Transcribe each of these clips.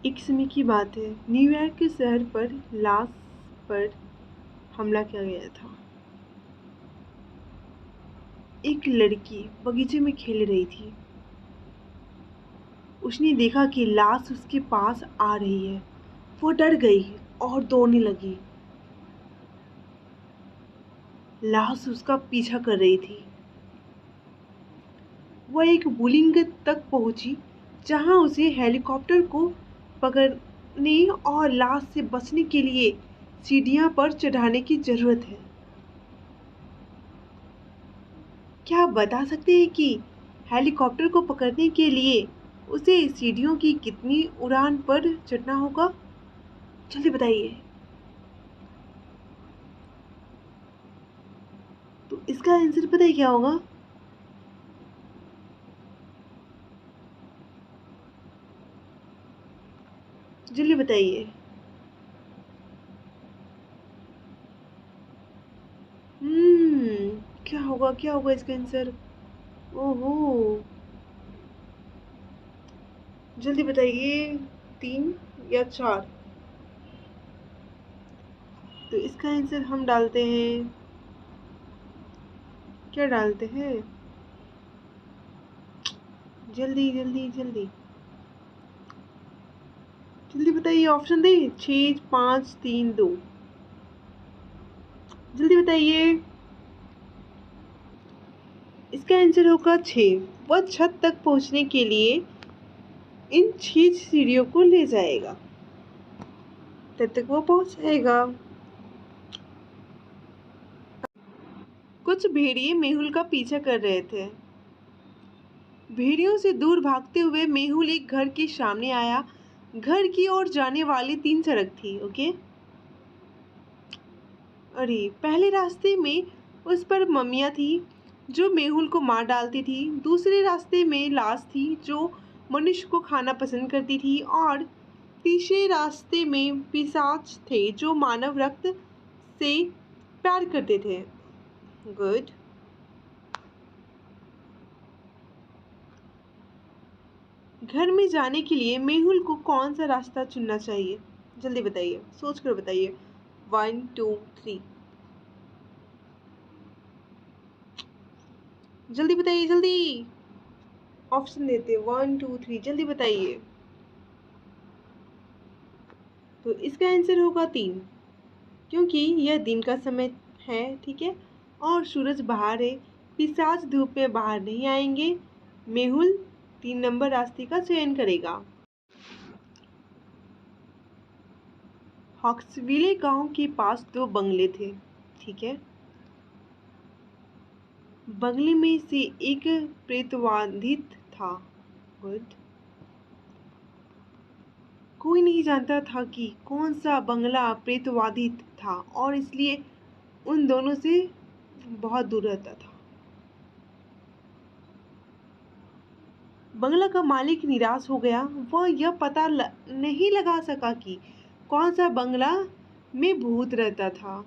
एक समय की बात है, न्यूयॉर्क के शहर पर लाश पर हमला किया गया था। एक लड़की बगीचे में खेल रही थी। उसने देखा कि लाश उसके पास आ रही है। वो डर गई और दौड़ने लगी। लाश उसका पीछा कर रही थी। वह एक बिल्डिंग तक पहुंची, जहां उसे हेलीकॉप्टर को पकड़ने और लाश से बचने के लिए सीढ़ियां पर चढ़ाने की जरूरत है। क्या आप बता सकते हैं कि हेलीकॉप्टर को पकड़ने के लिए उसे सीढ़ियों की कितनी उड़ान पर चढ़ना होगा? जल्दी बताइए। तो इसका आंसर पता है क्या होगा? जल्दी बताइए। क्या होगा इसका आंसर? ओहो, जल्दी बताइए। 3 या 4? तो इसका आंसर हम डालते हैं, क्या डालते हैं? जल्दी जल्दी जल्दी जल्दी बताइए। ऑप्शन दे। 6, 5, 3, 2। जल्दी बताइए। इसका आंसर होगा 6। वह छत तक पहुंचने के लिए इन 6 सीढ़ियों को ले जाएगा। तब तक वो पहुंच जाएगा। कुछ भेड़िए मेहुल का पीछा कर रहे थे। भेड़ियों से दूर भागते हुए मेहुल एक घर के सामने आया। घर की ओर जाने वाली 3 सड़क थी। ओके। अरे, पहले रास्ते में उस पर मम्मियाँ थी जो मेहुल को मार डालती थी। दूसरे रास्ते में लाश थी जो मनुष्य को खाना पसंद करती थी। और तीसरे रास्ते में पिशाच थे जो मानव रक्त से प्यार करते थे। गुड। घर में जाने के लिए मेहुल को कौन सा रास्ता चुनना चाहिए? जल्दी बताइए, सोच कर बताइए। 1, 2, 3। जल्दी बताइए, जल्दी। ऑप्शन देते। 1, 2, 3, जल्दी बताइए। तो इसका आंसर होगा 3, क्योंकि यह दिन का समय है। ठीक है। और सूरज बाहर है। पिशाच धूप में बाहर नहीं आएंगे। मेहुल 3 नंबर रास्ते का चयन करेगा। हॉक्सविले गांव के पास 2 बंगले थे। ठीक है। बंगले में से एक प्रेतवाधित था। गुड। कोई नहीं जानता था कि कौन सा बंगला प्रेतवाधित था और इसलिए उन दोनों से बहुत दूर रहता था। बंगला का मालिक निराश हो गया। वह यह पता नहीं लगा सका कि कौन सा बंगला में भूत रहता था।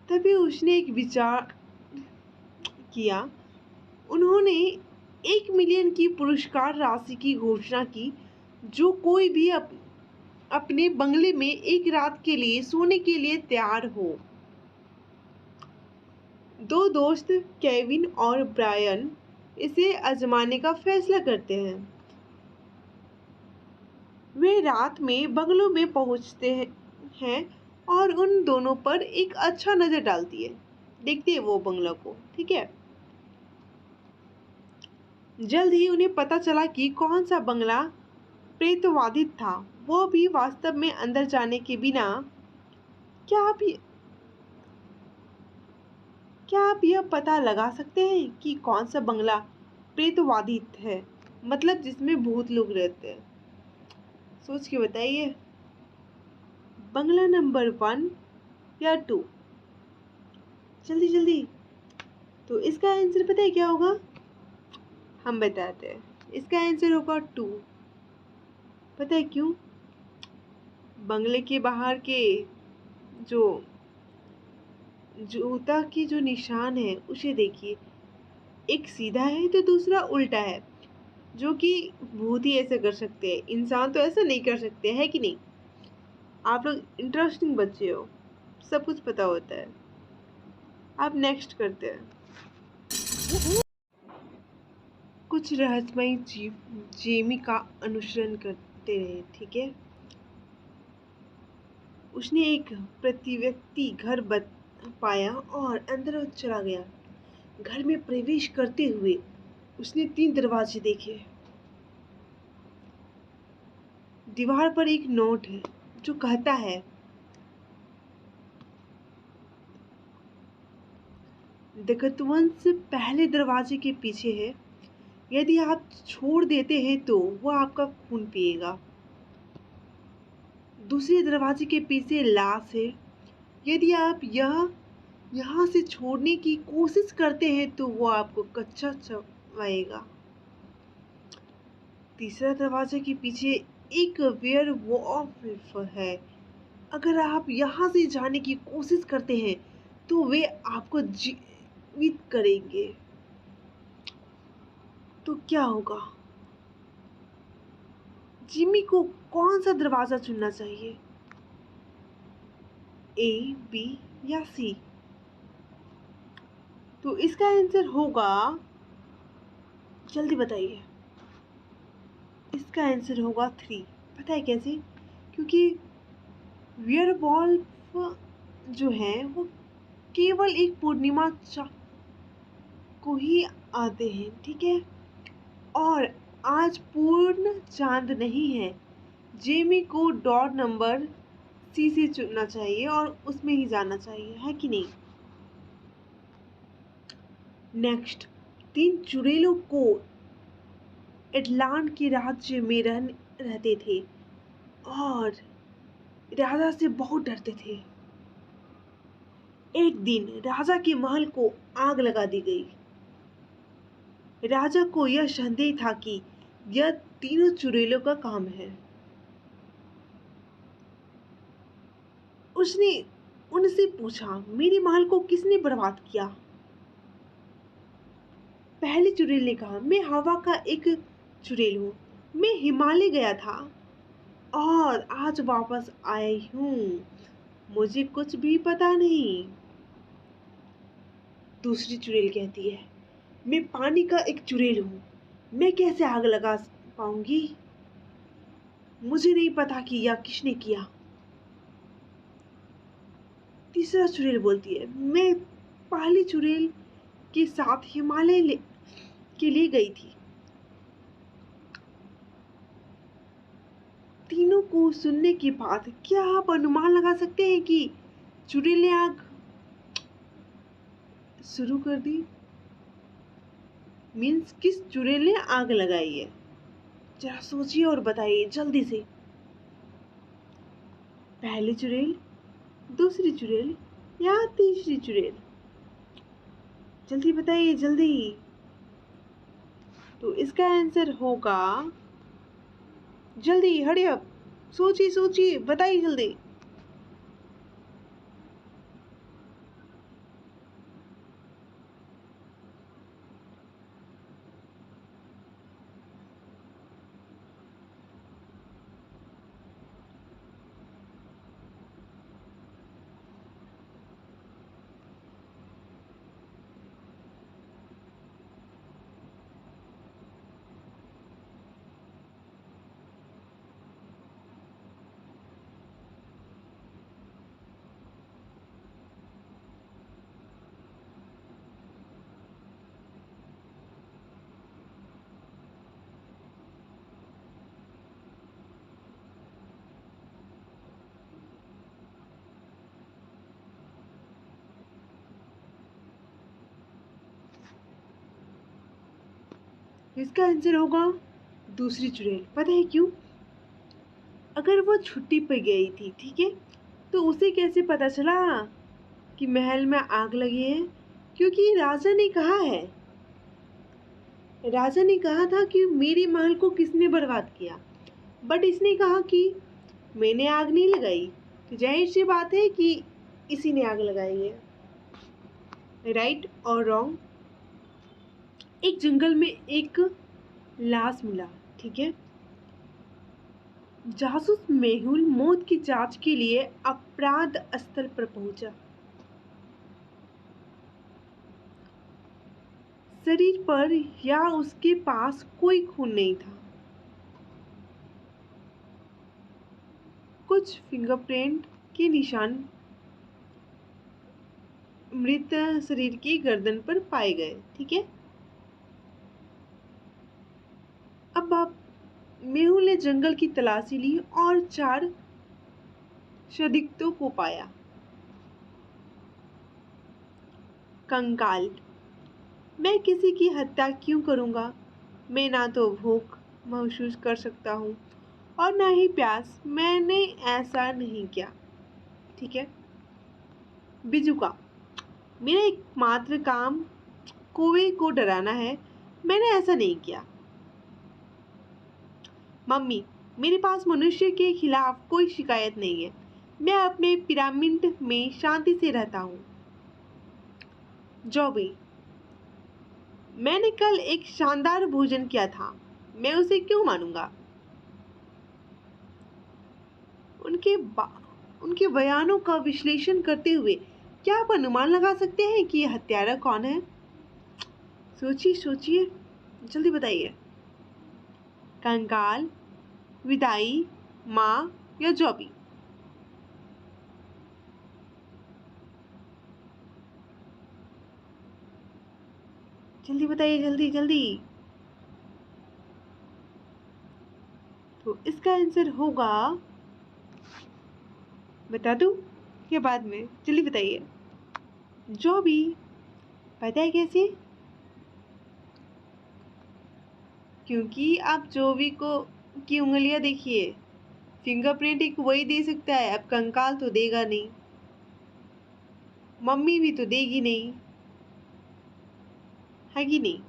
तभी उसने एक विचार किया। उन्होंने 1 मिलियन की पुरस्कार राशि की घोषणा की। जो कोई भी अपने बंगले में एक रात के लिए सोने के लिए तैयार हो। 2 दोस्त केविन और ब्रायन इसे आजमाने का फैसला करते हैं। वे रात में बंगलों में पहुंचते हैं और उन दोनों पर एक अच्छा नजर डालती है। देखते हैं वो बंगला को। ठीक है। जल्द ही उन्हें पता चला कि कौन सा बंगला प्रेतवाधित था। वो भी वास्तव में अंदर जाने के बिना। क्या आप क्या आप यह पता लगा सकते हैं कि कौन सा बंगला प्रेतवाधित है? मतलब जिसमें भूत लोग रहते हैं। सोच के बताइए। बंगला नंबर 1 या 2? जल्दी जल्दी। तो इसका आंसर पता है क्या होगा? हम बताते हैं। इसका आंसर होगा 2। पता है क्यों? बंगले के बाहर के जो जूता की जो निशान है उसे देखिए। एक सीधा है तो दूसरा उल्टा है। जो कि भूत ही ऐसे कर सकते हैं, इंसान तो ऐसा नहीं कर सकते, है कि नहीं? आप लोग इंटरेस्टिंग बच्चे हो, सब कुछ पता होता है। आप नेक्स्ट करते हैं। कुछ रहस्यमयी जीव जेमी का अनुसरण करते रहे, ठीक है। उसने एक प्रतिव्यक्ति घर पाया और अंदर चला गया। घर में प्रवेश करते हुए उसने 3 दरवाजे देखे। दीवार पर एक नोट है जो कहता है, दकतवंश पहले दरवाजे के पीछे है। यदि आप छोड़ देते हैं तो वह आपका खून पिएगा। दूसरे दरवाजे के पीछे लाश है। यदि आप यहाँ से छोड़ने की कोशिश करते हैं तो वो आपको कच्चा चबाएगा। तीसरा दरवाजे के पीछे एक वेयरवॉल्फ है। अगर आप यहाँ से जाने की कोशिश करते हैं तो वे आपको जीवित करेंगे। तो क्या होगा? जिमी को कौन सा दरवाजा चुनना चाहिए? ए, बी या सी? तो इसका आंसर होगा, जल्दी बताइए। इसका आंसर होगा 3। पता है कैसे? क्योंकि वेयरवॉल्फ जो है वो केवल एक पूर्णिमा को ही आते हैं, ठीक है। और आज पूर्ण चांद नहीं है। जेमी को डोर नंबर सी से चुनना चाहिए और उसमें ही जाना चाहिए, है कि नहीं? नेक्स्ट, 3 चुड़ैलों को एटलांट के राज्य में रहते थे और राजा से बहुत डरते थे। एक दिन राजा के महल को आग लगा दी गई। राजा को यह संदेह था कि यह तीनों चुड़ैलों का काम है। उसने उनसे पूछा, मेरे महल को किसने बर्बाद किया? पहले चुड़ैल ने कहा, मैं हवा का एक चुड़ैल हूँ। मैं हिमालय गया था और आज वापस आई हूँ। मुझे कुछ भी पता नहीं। दूसरी चुड़ैल कहती है, मैं पानी का एक चुड़ैल हूँ। मैं कैसे आग लगा पाऊंगी? मुझे नहीं पता कि यह किसने किया। तीसरा चुड़ैल बोलती है, मैं पहली चुड़ैल के साथ हिमालय के लिए गई थी। तीनों को सुनने के बाद क्या आप अनुमान लगा सकते हैं कि चुड़ैल ने आग शुरू कर दी? मीन्स किस चुड़ैल ने आग लगाई है? जरा सोचिए और बताइए जल्दी से। पहली चुड़ैल, दूसरी चुड़ैल या तीसरी चुड़ैल? जल्दी बताइए, जल्दी। तो इसका आंसर होगा, जल्दी हरी अप, सोचिए सोचिए, बताइए जल्दी। इसका आंसर होगा दूसरी चुड़ैल। पता है क्यों? अगर वो छुट्टी पर गई थी, ठीक है, तो उसे कैसे पता चला कि महल में आग लगी है? क्योंकि राजा ने कहा था कि मेरे महल को किसने बर्बाद किया, बट इसने कहा कि मैंने आग नहीं लगाई। तो जाहिर सी बात है कि इसी ने आग लगाई है। राइट और रॉन्ग? एक जंगल में एक लाश मिला, ठीक है। जासूस मेहुल मौत की जांच के लिए अपराध स्थल पर पहुंचा। शरीर पर या उसके पास कोई खून नहीं था। कुछ फिंगरप्रिंट के निशान मृत शरीर की गर्दन पर पाए गए, ठीक है। अब आप मेहुल ने जंगल की तलाशी ली और 4 संदिग्धों को पाया। कंकाल। मैं किसी की हत्या क्यों करूंगा? मैं ना तो भूख महसूस कर सकता हूँ और ना ही प्यास। मैंने ऐसा नहीं किया, ठीक है। बिजुका। मेरा एकमात्र काम कौवे को डराना है। मैंने ऐसा नहीं किया। मम्मी, मेरे पास मनुष्य के खिलाफ कोई शिकायत नहीं है। मैं अपने पिरामिड में शांति से रहता हूँ। जॉबी। मैंने कल एक शानदार भोजन किया था। मैं उसे क्यों मानूंगा? उनके बयानों का विश्लेषण करते हुए क्या आप अनुमान लगा सकते हैं कि यह हत्यारा कौन है? सोचिए सोचिए, जल्दी बताइए। कंकाल, विदाई, माँ या जॉबी? जल्दी बताइए, जल्दी जल्दी। तो इसका आंसर होगा, बता दूं या बाद में? जल्दी बताइए। जॉबी। पता है कैसे? क्योंकि आप जॉबी को की उंगलियां देखिए। फिंगरप्रिंट एक वही दे सकता है, अब कंकाल तो देगा नहीं, मम्मी भी तो देगी नहीं, है कि नहीं?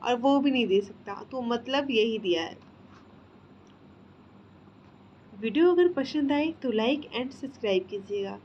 और वो भी नहीं दे सकता, तो मतलब यही दिया है। वीडियो अगर पसंद आए तो लाइक एंड सब्सक्राइब कीजिएगा।